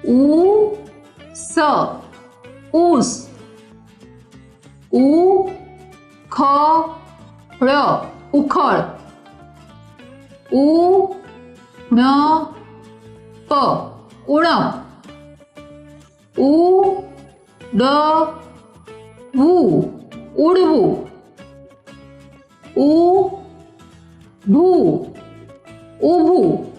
સ ऊस ઉખળ ઉખળ ઉણપ ઉણપ ઉડવું ઉડવું ઊભું ઊભું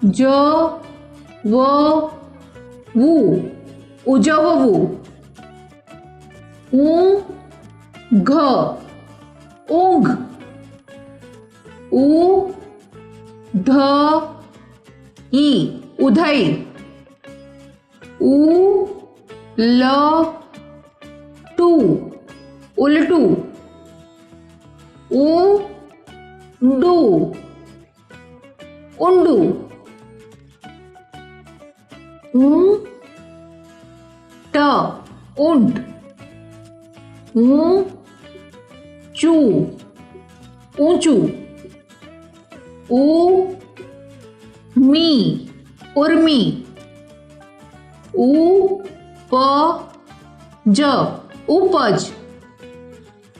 ઉજવવું ઉજવવું ઊંઘ ઊંઘ ઉધઈ ઉધઈ ઉલટું ઉલટું ઊંડું ઊંડું ઊંટ ઊંટ ઊંચું ઊંચું ઉર્મી ઉર્મી ઉપજ ઉપજ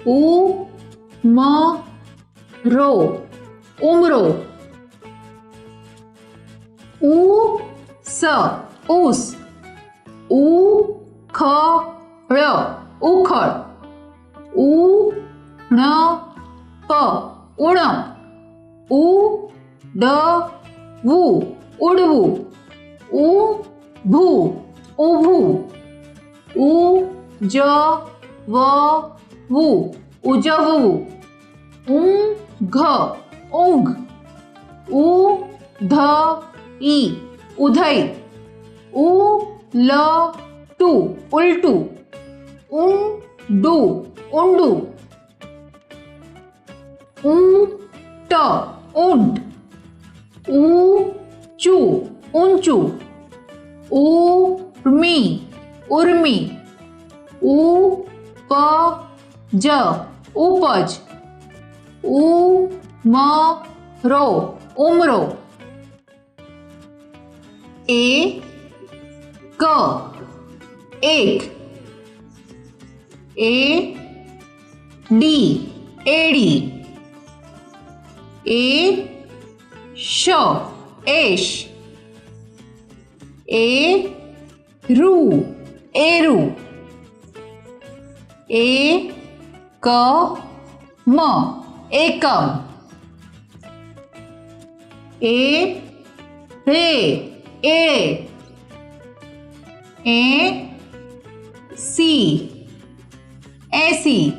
ઉમરો ઉમરો ઊસ ઊસ ઉખળ ઉખળ ઉણપ ઉણપ ઉડવું ઉડવું ઊભું ઊભું ઉજવવું ઉજવવું ઊંઘ ઊંઘ ઉધઈ ઉધઈ ઉલટું ઉલટું ઊંડું ઊંડું ઊંટ ઊંટ ઊંચું ઊંચું ઉર્મી ઉર્મી ઉપજ ઉપજ ઉમરો ઉમરો એક એક એડી એડી એશ એશ એરું એરું એકમ એકમ એળે એળે એસી એસી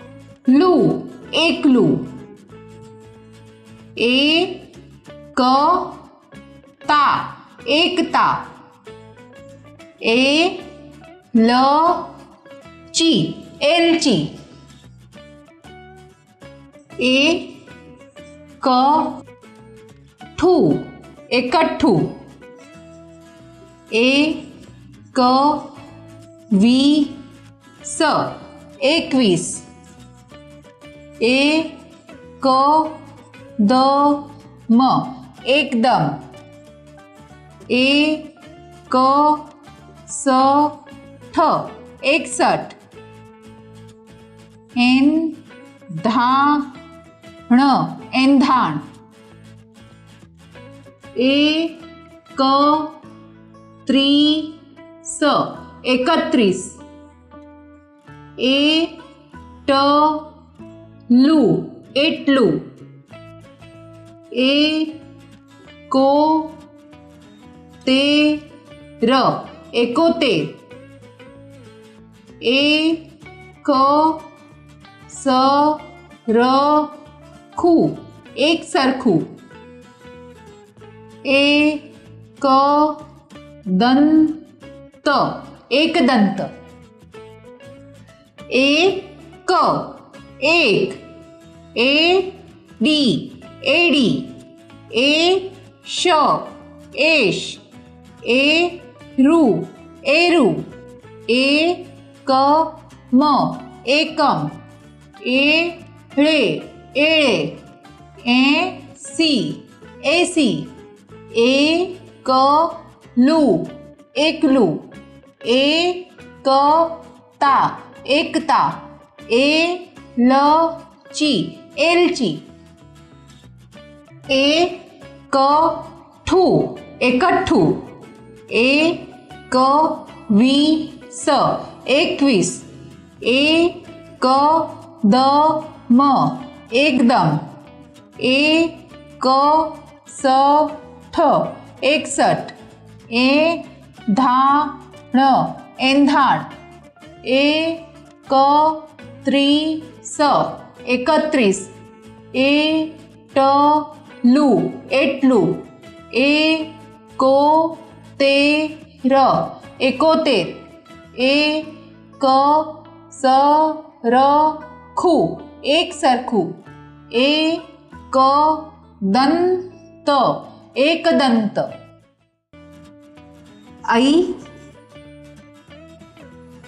એકલું એકલું એકતા એકતા એલચી એલચી એકઠું એકઠું એકવીસ એકવીસ એકદમ એકદમ એકસઠ એકસઠ એંધાણ એંધાણ એકત્રીસ એકત્રીસ એટલું એટલું એકોતેર એકોતેર એકસરખું એક સરખું એકદંત એકદંત એક એક એડી એડી એશ એશ એરું એરું એકમ એકમ એળે એળે एसी एसी एकलू एकलू एकता एकता एलची एलची एकठू एकठ्ठू एकवीस एकवीस एकदम एकदम एकसठ एकसठ एंधाण एंधाण एकत्रीस एकत्रीस एटलू एटलू एकोतेर एकोतेर एकसरखू एकसरखू एकदंत एकदंत ऐ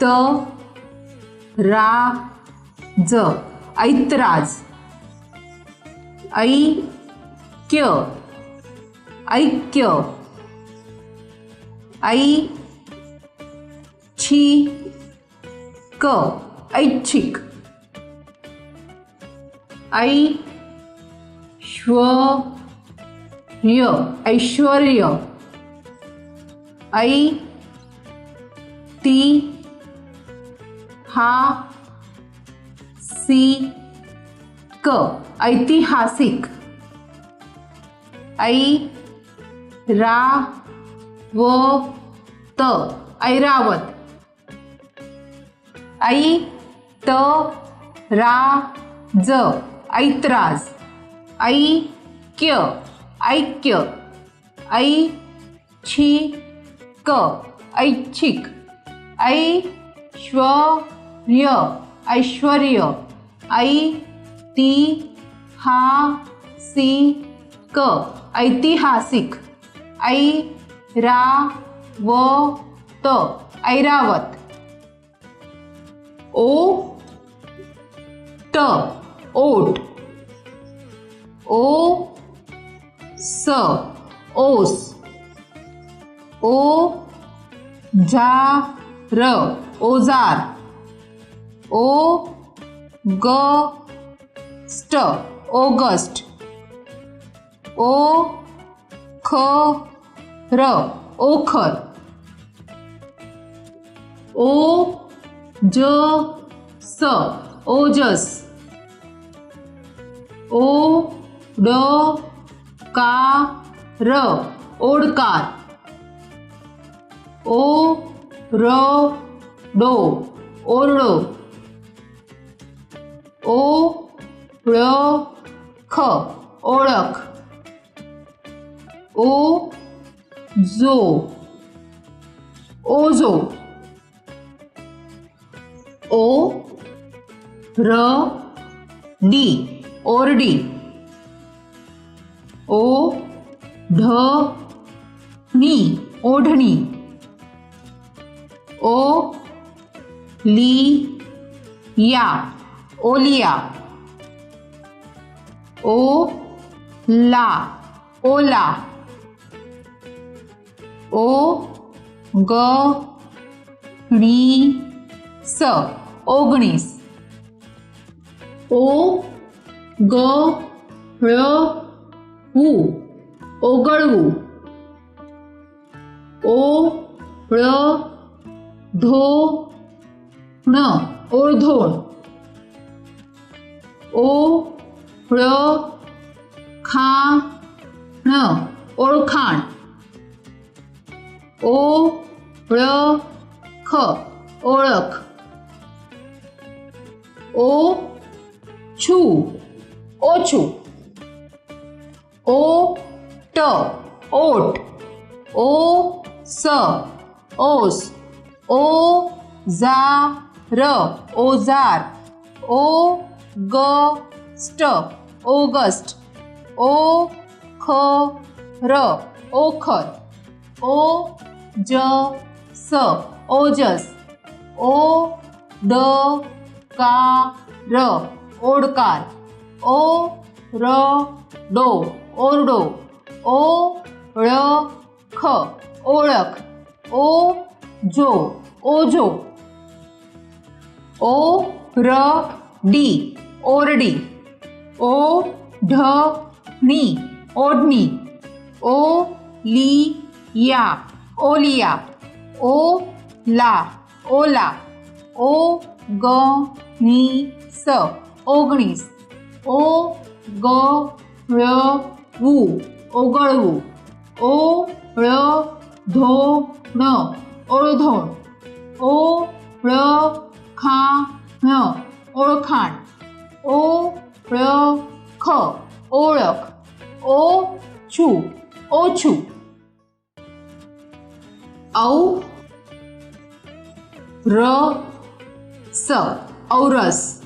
त राज ऐतराज ऐक्य ऐक्य ऐच्छिक ऐच्छिक ऐश्वर्य ऐश्वर्य ऐतिहासिक ऐतिहासिक ऐरावत ऐरावत ऐतराज ऐतराज ऐक्य ऐक्य ऐच्छिक ऐच्छिक ऐश्वर्य ऐश्वर्य ऐतिहासिक ऐतिहासिक ऐरावत ऐरावत ओट ओट ओस ओस ओजार ओजार ओगस्ट ऑगस्ट ओखर ओखर ओजस ओजस ओडकार ओडकार ओरडो ओरडो ओळख ओळख ओजो ओझो ओरडी ओरडी ओढणी ओढणी ओलिया ओलिया ओला ओला ओगणीस ओगणीस ओगळवू ओगळवू ओळधोण ओळधोण ओळखाण ओळखाण ओळख ओळख ओछू ओछू ओट ओट ओस ओस ओजार ओजार ओगस्ट ओगस्ट ओखर ओखर ओजस ओजस ओडकार ओडकार ओढाण रडो ओरडो ओळख ओळख ओझो ओझो ओरडी ओरडी ओढणी ओढणी ओलिया ओलिया ओला ओला ओगणीस ओगणीस ओगळवू ओगळवू ओळधोण ओळधोण ओळखाण ओळखाण ओळख ओळख ओछू ओछू औरस औरस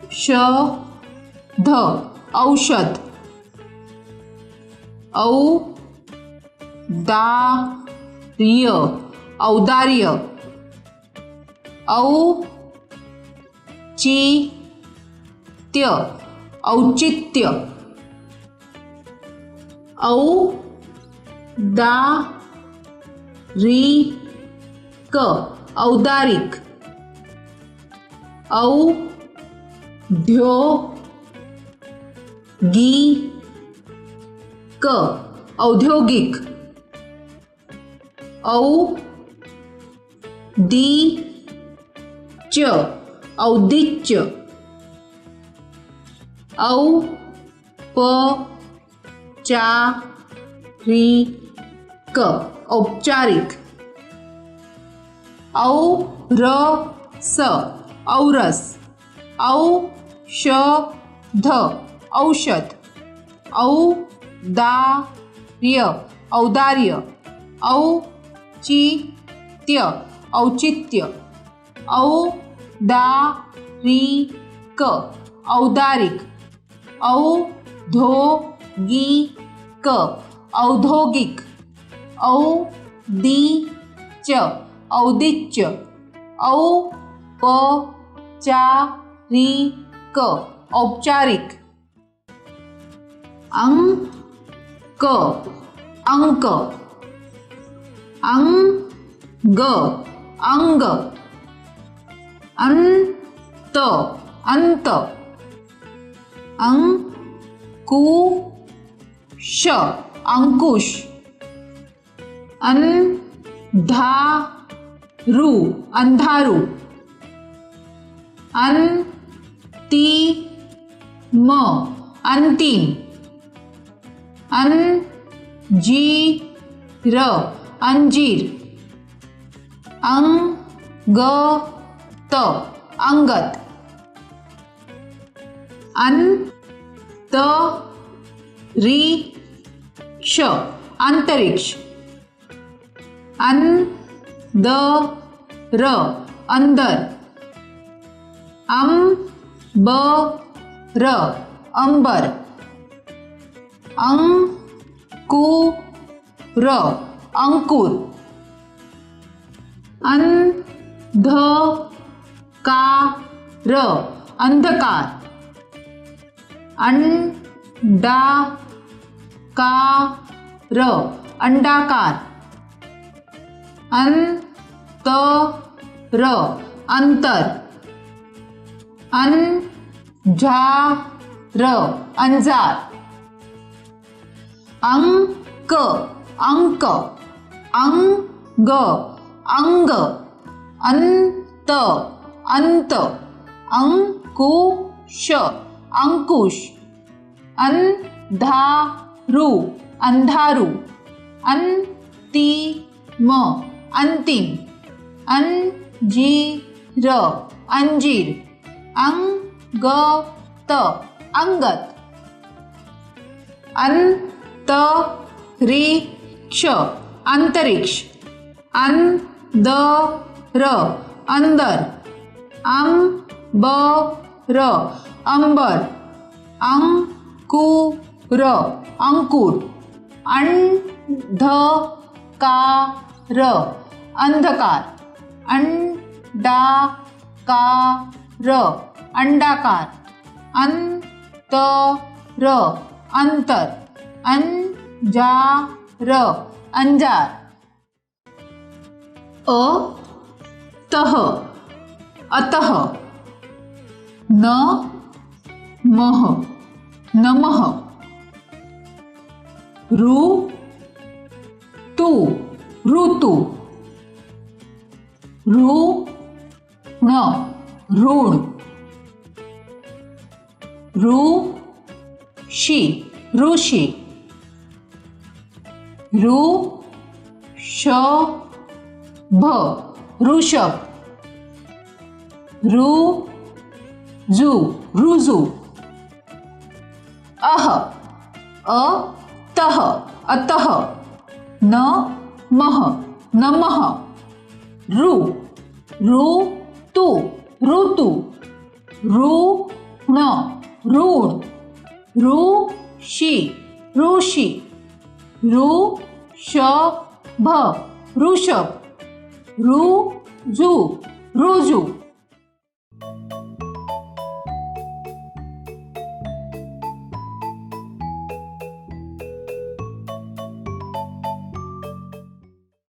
औषध औषध औदार्य औदार्य औचित्य औचित्य औदारिक औदारिक औद्योगिक औद्योगिक औदिच्य औदिच्य औपचारिक औपचारिक औरस औरस औषध औषध औदार्य औदार्य औचित्य औचित्य औदारिक औदारिक औद्योगिक औद्योगिक औदिच्य औदिच्य औपचारिक औपचारिक अंक अंक अंग अंग अंत अंत अंकुश अंकुश अंधारू अंधारू अंतिम अंतिम अंजीर अंजीर अंगत अंगत अंतरिक्ष अंतरिक्ष अंदर अंदर अंबर अंबर अंकुर अंकुर अंधकार अंधकार अंडाकार अंडाकार अंतर अंतर अंजार अंजार अंक अंक अंग अंग अंत अंत अंकुश अंकुश अंधारू अंधारू अंतिम अंतिम अंजीर अंजीर अंगत अंगत अंतरिक्ष अंतरिक्ष अंदर अंदर अंबर अंबर अंकुर अंकुर अंधकार अंधकार अंडाकार अंडाकार अंतर अंतर अंजार अंजार अतः अतः नमः नमः ऋतु ऋतु ऋण ऋण ऋषि ऋषि ऋषभ ऋषभ ऋजु ऋजु अतः अतः नमः नमः ऋतु ऋतु ऋण ऋण ऋषि ऋषि ऋषभ ऋषभ ऋजु ऋजु